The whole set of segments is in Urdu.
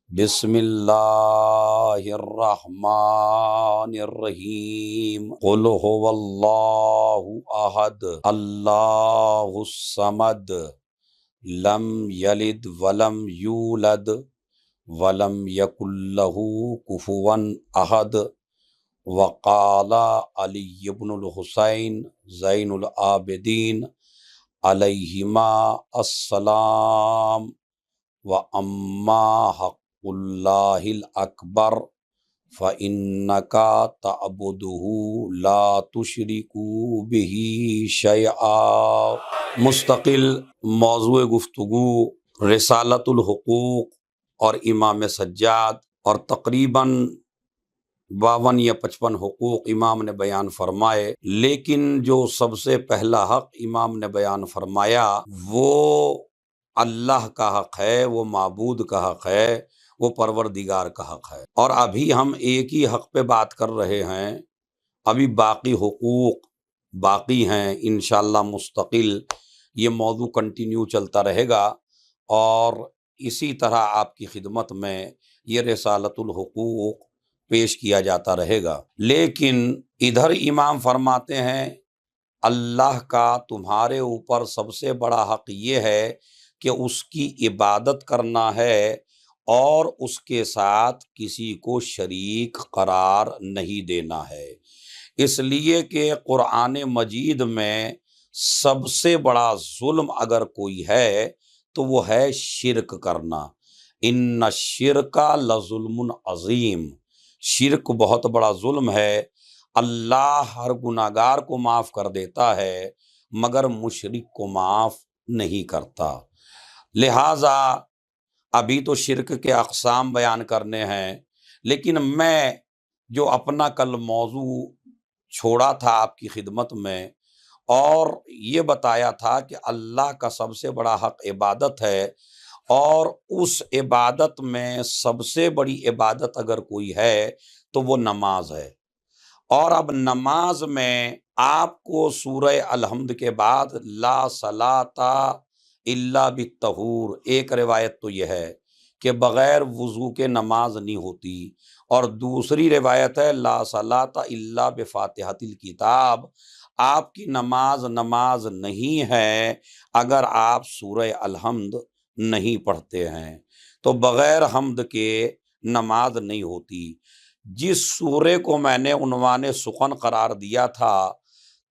بسم اللہ الرحمن الرحیم قل هو اللہ احد اللہ الصمد لم یلد ولم یولد ولم یکن لہ کفوا احد۔ وقال علی بن الحسین زین العابدین علیہما السلام وَأَمَّا حَقُّ اللَّهِ الْأَكْبَرُ فَإِنَّكَ تَعْبُدُهُ لَا تُشْرِكُ بِهِ شَيْئًا۔ مستقل موضوع گفتگو رسالۃ الحقوق اور امام سجاد، اور تقریباً 52 یا 55 حقوق امام نے بیان فرمائے، لیکن جو سب سے پہلا حق امام نے بیان فرمایا وہ اللہ کا حق ہے، وہ معبود کا حق ہے، وہ پروردگار کا حق ہے۔ اور ابھی ہم ایک ہی حق پہ بات کر رہے ہیں، ابھی باقی حقوق باقی ہیں۔ انشاءاللہ مستقل یہ موضوع کنٹینیو چلتا رہے گا، اور اسی طرح آپ کی خدمت میں یہ رسالۃ الحقوق پیش کیا جاتا رہے گا۔ لیکن ادھر امام فرماتے ہیں اللہ کا تمہارے اوپر سب سے بڑا حق یہ ہے کہ اس کی عبادت کرنا ہے اور اس کے ساتھ کسی کو شریک قرار نہیں دینا ہے، اس لیے کہ قرآن مجید میں سب سے بڑا ظلم اگر کوئی ہے تو وہ ہے شرک کرنا۔ ان الشرک لظلم عظیم، شرک بہت بڑا ظلم ہے۔ اللہ ہر گناہگار کو معاف کر دیتا ہے مگر مشرک کو معاف نہیں کرتا۔ لہٰذا ابھی تو شرک کے اقسام بیان کرنے ہیں، لیکن میں جو اپنا کل موضوع چھوڑا تھا آپ کی خدمت میں، اور یہ بتایا تھا کہ اللہ کا سب سے بڑا حق عبادت ہے، اور اس عبادت میں سب سے بڑی عبادت اگر کوئی ہے تو وہ نماز ہے۔ اور اب نماز میں آپ کو سورہ الحمد کے بعد لا صلاۃ الا بالطہور، ایک روایت تو یہ ہے کہ بغیر وضو کے نماز نہیں ہوتی، اور دوسری روایت ہے لا صلاۃ الا بفاتحۃ الکتاب، آپ کی نماز نہیں ہے اگر آپ سورہ الحمد نہیں پڑھتے ہیں، تو بغیر حمد کے نماز نہیں ہوتی۔ جس سورے کو میں نے عنوان سخن قرار دیا تھا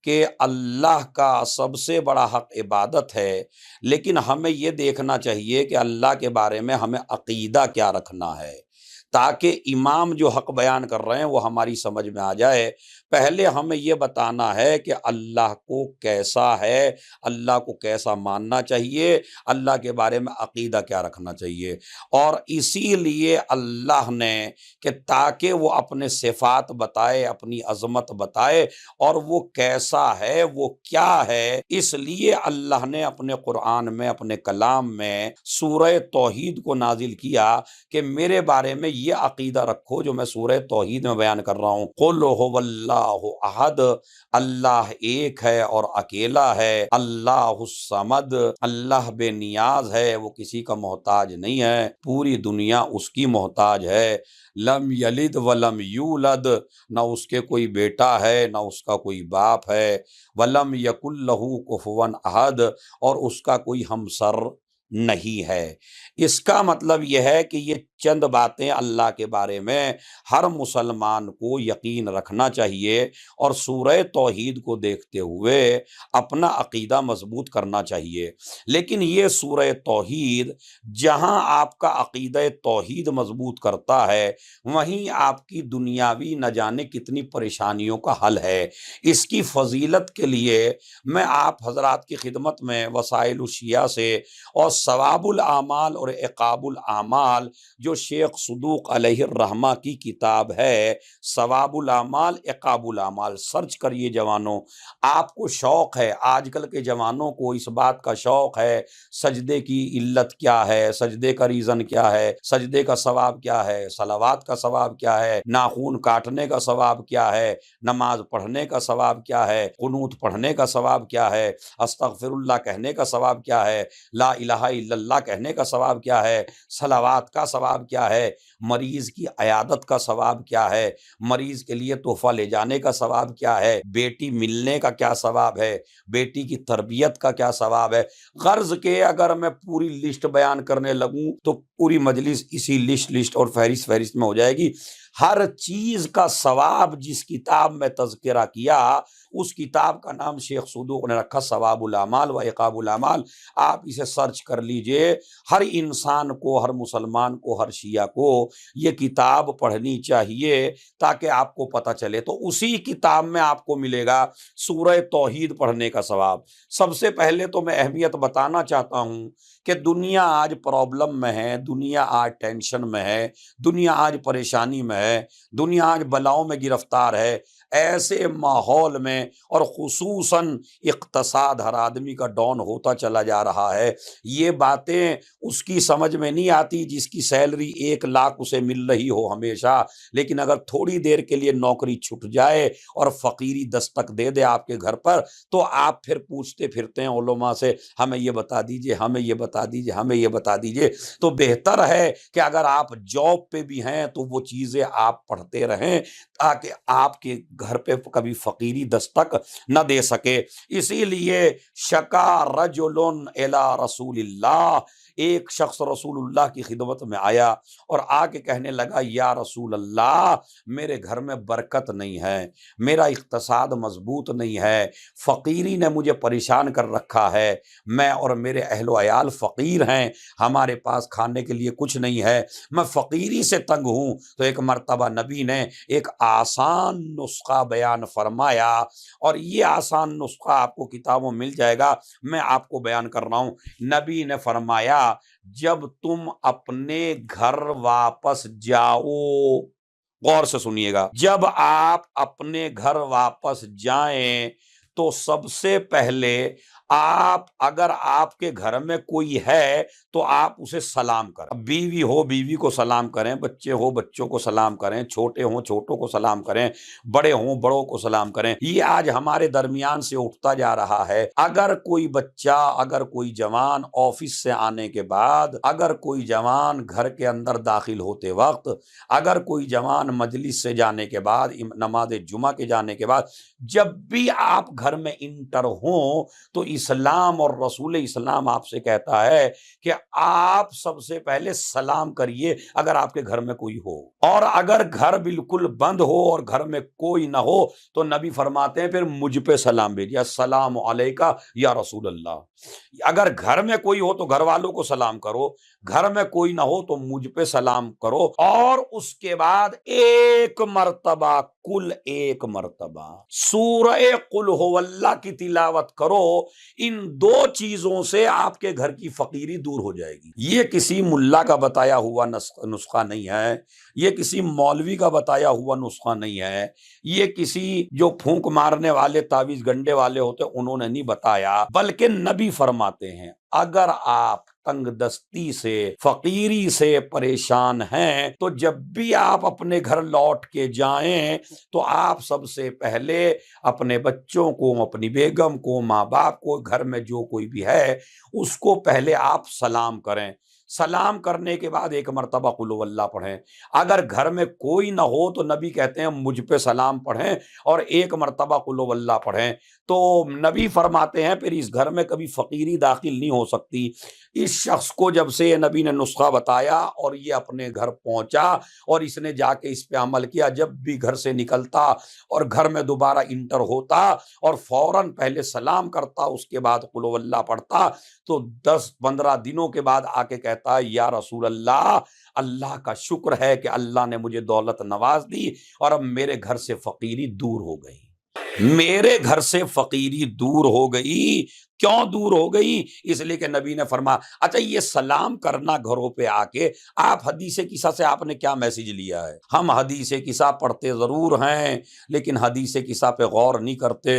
کہ اللہ کا سب سے بڑا حق عبادت ہے، لیکن ہمیں یہ دیکھنا چاہیے کہ اللہ کے بارے میں ہمیں عقیدہ کیا رکھنا ہے، تاکہ امام جو حق بیان کر رہے ہیں وہ ہماری سمجھ میں آ جائے۔ پہلے ہمیں یہ بتانا ہے کہ اللہ کو کیسا ہے، اللہ کو کیسا ماننا چاہیے، اللہ کے بارے میں عقیدہ کیا رکھنا چاہیے۔ اور اسی لیے اللہ نے کہ تاکہ وہ اپنے صفات بتائے، اپنی عظمت بتائے، اور وہ کیسا ہے، وہ کیا ہے، اس لیے اللہ نے اپنے قرآن میں، اپنے کلام میں سورہ توحید کو نازل کیا کہ میرے بارے میں یہ عقیدہ رکھو جو میں سورہ توحید میں بیان کر رہا ہوں۔ قل هو اللہ احد، اللہ ایک ہے اور اکیلا ہے۔ اللہ الصمد، اللہ بے نیاز ہے، وہ کسی کا محتاج نہیں ہے، پوری دنیا اس کی محتاج ہے۔ لم یلد ولم یولد، نہ اس کے کوئی بیٹا ہے نہ اس کا کوئی باپ ہے۔ ولم یکن لہ کفوا احد، اور اس کا کوئی ہمسر نہیں ہے۔ اس کا مطلب یہ ہے کہ یہ چند باتیں اللہ کے بارے میں ہر مسلمان کو یقین رکھنا چاہیے، اور سورہ توحید کو دیکھتے ہوئے اپنا عقیدہ مضبوط کرنا چاہیے۔ لیکن یہ سورہ توحید جہاں آپ کا عقیدہ توحید مضبوط کرتا ہے، وہیں آپ کی دنیاوی نہ جانے کتنی پریشانیوں کا حل ہے۔ اس کی فضیلت کے لیے میں آپ حضرات کی خدمت میں وسائل الشیعہ سے اور ثواب الاعمال اور عقاب الاعمال، جو شیخ صدوق علیہ الرحمہ کی کتاب ہے، ثواب الاعمال عقاب الاعمال، سرچ کریے جوانوں۔ آپ کو شوق ہے، آج کل کے جوانوں کو اس بات کا شوق ہے سجدے کی علت کیا ہے، سجدے کا ریزن کیا ہے، سجدے کا ثواب کیا ہے، صلوات کا ثواب کیا ہے، ناخون کاٹنے کا ثواب کیا ہے، نماز پڑھنے کا ثواب کیا ہے، قنوت پڑھنے کا ثواب کیا ہے، استغفر اللہ کہنے کا ثواب کیا ہے، لا الہ الا اللہ کہنے کا ثواب کیا ہے، صلوات کا ثواب کیا ہے، مریض کی عیادت کا ثواب کیا ہے، مریض کے لیے تحفہ لے جانے کا ثواب کیا ہے، بیٹی ملنے کا کیا ثواب ہے، بیٹی کی تربیت کا کیا ثواب ہے۔ غرض کہ اگر میں پوری لسٹ بیان کرنے لگوں تو پوری مجلس اسی لسٹ اور فہرست میں ہو جائے گی۔ ہر چیز کا ثواب جس کتاب میں تذکرہ کیا، اس کتاب کا نام شیخ صدوق نے رکھا ثواب الاعمال و عقاب الاعمال۔ آپ اسے سرچ کر لیجئے، ہر انسان کو، ہر مسلمان کو، ہر شیعہ کو یہ کتاب پڑھنی چاہیے تاکہ آپ کو پتہ چلے۔ تو اسی کتاب میں آپ کو ملے گا سورہ توحید پڑھنے کا ثواب۔ سب سے پہلے تو میں اہمیت بتانا چاہتا ہوں کہ دنیا آج پرابلم میں ہے، دنیا آج ٹینشن میں ہے، دنیا آج پریشانی میں ہے، دنیا آج بلاؤں میں گرفتار ہے۔ ایسے ماحول میں اور خصوصاً اقتصاد ہر آدمی کا ڈاؤن ہوتا چلا جا رہا ہے، یہ باتیں اس کی سمجھ میں نہیں آتی جس کی سیلری 1 لاکھ اسے مل رہی ہو ہمیشہ، لیکن اگر تھوڑی دیر کے لیے نوکری چھٹ جائے اور فقیری دستک دے دے آپ کے گھر پر، تو آپ پھر پوچھتے پھرتے ہیں علماء سے، ہمیں یہ بتا دیجئے، ہمیں یہ بتا دیجئے، ہمیں یہ بتا دیجئے۔ تو بہتر ہے کہ اگر آپ جاب پہ بھی ہیں تو وہ چیزیں آپ پڑھتے رہیں تاکہ آپ کے گھر پہ کبھی فقیری دستک نہ دے سکے۔ اسی لیے شکا رجل الی رسول اللہ، ایک شخص رسول اللہ کی خدمت میں آیا اور آ کے کہنے لگا، یا رسول اللہ میرے گھر میں برکت نہیں ہے، میرا اقتصاد مضبوط نہیں ہے، فقیری نے مجھے پریشان کر رکھا ہے، میں اور میرے اہل و عیال فقیر ہیں، ہمارے پاس کھانے کے لیے کچھ نہیں ہے، میں فقیری سے تنگ ہوں۔ تو ایک مرتبہ نبی نے ایک آسان نسخہ بیان فرمایا، اور یہ آسان نسخہ آپ کو کتابوں مل جائے گا، میں آپ کو بیان کر رہا ہوں۔ نبی نے فرمایا، جب تم اپنے گھر واپس جاؤ، غور سے سنیے گا، جب آپ اپنے گھر واپس جائیں تو سب سے پہلے آپ، اگر آپ کے گھر میں کوئی ہے تو آپ اسے سلام کریں۔ بیوی ہو بیوی کو سلام کریں، بچے ہو بچوں کو سلام کریں، چھوٹے ہوں چھوٹوں کو سلام کریں، بڑے ہوں بڑوں کو سلام کریں۔ یہ آج ہمارے درمیان سے اٹھتا جا رہا ہے۔ اگر کوئی بچہ، اگر کوئی جوان آفس سے آنے کے بعد، اگر کوئی جوان گھر کے اندر داخل ہوتے وقت، اگر کوئی جوان مجلس سے جانے کے بعد، نماز جمعہ کے جانے کے بعد، جب بھی آپ گھر میں انٹر ہوں تو اسلام اور رسول اسلام آپ سے کہتا ہے کہ آپ سب سے پہلے سلام کریے اگر آپ کے گھر میں کوئی ہو، اور اگر گھر بالکل بند ہو اور گھر میں کوئی نہ ہو تو نبی فرماتے ہیں پھر مجھ پہ سلام بھیجیے، السلام علیکہ یا رسول اللہ۔ اگر گھر میں کوئی ہو تو گھر والوں کو سلام کرو، گھر میں کوئی نہ ہو تو مجھ پہ سلام کرو، اور اس کے بعد ایک مرتبہ، کل ایک مرتبہ سورہ قل ہو اللہ کی تلاوت کرو۔ ان 2 چیزوں سے آپ کے گھر کی فقیری دور ہو جائے گی۔ یہ کسی ملا کا بتایا ہوا نسخہ نہیں ہے، یہ کسی مولوی کا بتایا ہوا نسخہ نہیں ہے، یہ کسی جو پھونک مارنے والے تعویذ گنڈے والے ہوتے انہوں نے نہیں بتایا، بلکہ نبی فرماتے ہیں اگر آپ تنگ دستی سے، فقیری سے پریشان ہیں تو جب بھی آپ اپنے گھر لوٹ کے جائیں تو آپ سب سے پہلے اپنے بچوں کو، اپنی بیگم کو، ماں باپ کو، گھر میں جو کوئی بھی ہے اس کو پہلے آپ سلام کریں۔ سلام کرنے کے بعد ایک مرتبہ قل هو اللہ پڑھیں۔ اگر گھر میں کوئی نہ ہو تو نبی کہتے ہیں مجھ پہ سلام پڑھیں اور ایک مرتبہ قل هو اللہ پڑھیں۔ تو نبی فرماتے ہیں پھر اس گھر میں کبھی فقیری داخل نہیں ہو سکتی۔ اس شخص کو جب سے یہ نبی نے نسخہ بتایا اور یہ اپنے گھر پہنچا اور اس نے جا کے اس پہ عمل کیا، جب بھی گھر سے نکلتا اور گھر میں دوبارہ انٹر ہوتا اور فوراً پہلے سلام کرتا، اس کے بعد قل هو اللہ پڑھتا، تو 10-15 دنوں کے بعد آ کے کہتا ہے یا رسول اللہ، اللہ کا شکر ہے کہ اللہ نے مجھے دولت نواز دی اور اب میرے گھر سے فقیری دور ہو گئی، میرے گھر سے فقیری دور ہو گئی۔ کیوں دور ہو گئی؟ اس لیے کہ نبی نے فرمایا۔ اچھا، یہ سلام کرنا گھروں پہ آ کے، آپ حدیث قصہ سے آپ نے کیا میسج لیا ہے؟ ہم حدیث قصہ پڑھتے ضرور ہیں لیکن حدیث قصہ پہ غور نہیں کرتے،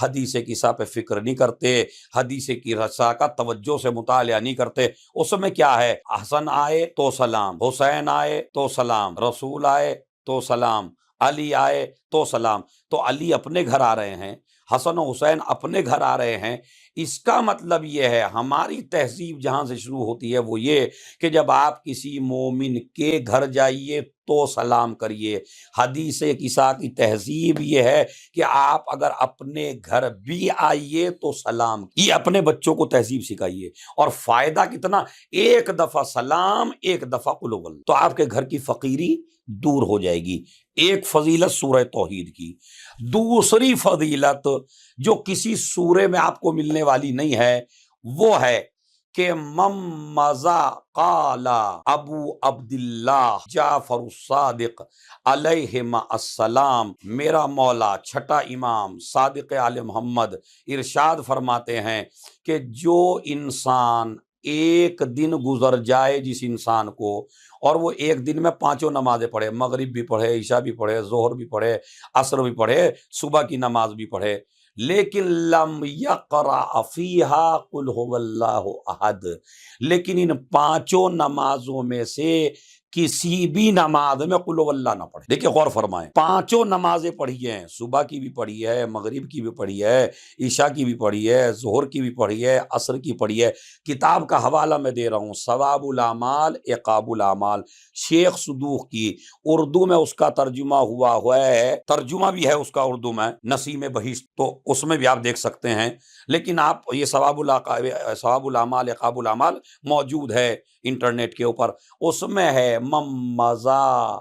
حدیث قصہ پہ فکر نہیں کرتے، حدیث قصہ کا توجہ سے مطالعہ نہیں کرتے۔ اس میں کیا ہے؟ حسن آئے تو سلام، حسین آئے تو سلام، رسول آئے تو سلام، علی آئے تو سلام۔ تو علی اپنے گھر آ رہے ہیں، حسن و حسین اپنے گھر آ رہے ہیں، اس کا مطلب یہ ہے ہماری تہذیب جہاں سے شروع ہوتی ہے وہ یہ کہ جب آپ کسی مومن کے گھر جائیے تو سلام کریے۔ حدیث کسا کی تہذیب یہ ہے کہ آپ اگر اپنے گھر بھی آئیے تو سلام، یہ اپنے بچوں کو تہذیب سکھائیے۔ اور فائدہ کتنا، ایک دفعہ سلام، ایک دفعہ قل ہو اللہ، تو آپ کے گھر کی فقیری دور ہو جائے گی۔ ایک فضیلت سورہ توحید کی۔ دوسری فضیلت جو کسی سورے میں آپ کو ملنے والی نہیں ہے وہ ہے کہ ممزا قال ابو عبداللہ جعفر الصادق علیہما السلام، میرا مولا چھٹا امام صادق آل محمد ارشاد فرماتے ہیں کہ جو انسان ایک دن گزر جائے جس انسان کو، اور وہ ایک دن میں پانچوں نمازیں پڑھے، مغرب بھی پڑھے، عشاء بھی پڑھے، ظہر بھی پڑھے، عصر بھی پڑھے، صبح کی نماز بھی پڑھے، لیکن لم یقرأ فیہا قل هو اللہ احد، لیکن ان پانچوں نمازوں میں سے کسی بھی نماز میں قل هو اللہ نہ پڑھے۔ دیکھیں غور فرمائیں، پانچوں نمازیں پڑھی ہیں، صبح کی بھی پڑھی ہے، مغرب کی بھی پڑھی ہے، عشاء کی بھی پڑھی ہے، ظہر کی بھی پڑھی ہے، عصر کی پڑھی ہے۔ کتاب کا حوالہ میں دے رہا ہوں، ثواب الاعمال عقاب الاعمال، شیخ صدوق کی، اردو میں اس کا ترجمہ ہوا ہے، ترجمہ بھی ہے اس کا اردو میں، نسیم بہشت، تو اس میں بھی آپ دیکھ سکتے ہیں۔ لیکن آپ یہ ثواب الاعمال عقاب الاعمال موجود ہے انٹرنیٹ کے اوپر، اس میں ہے ممزا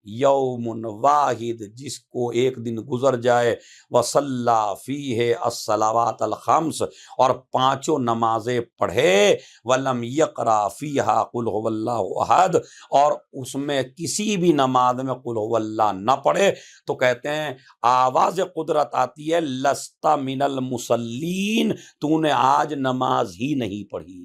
یوم واحد، جس کو ایک دن گزر جائے، وصلی فیہ الصلوات الخمس، اور پانچوں نمازیں پڑھے، ولم یقرأ فیہا قل هو اللہ احد، اور اس میں کسی بھی نماز میں قل هو اللہ نہ پڑھے، تو کہتے ہیں آواز قدرت آتی ہے لست من المصلین، تو نے آج نماز ہی نہیں پڑھی۔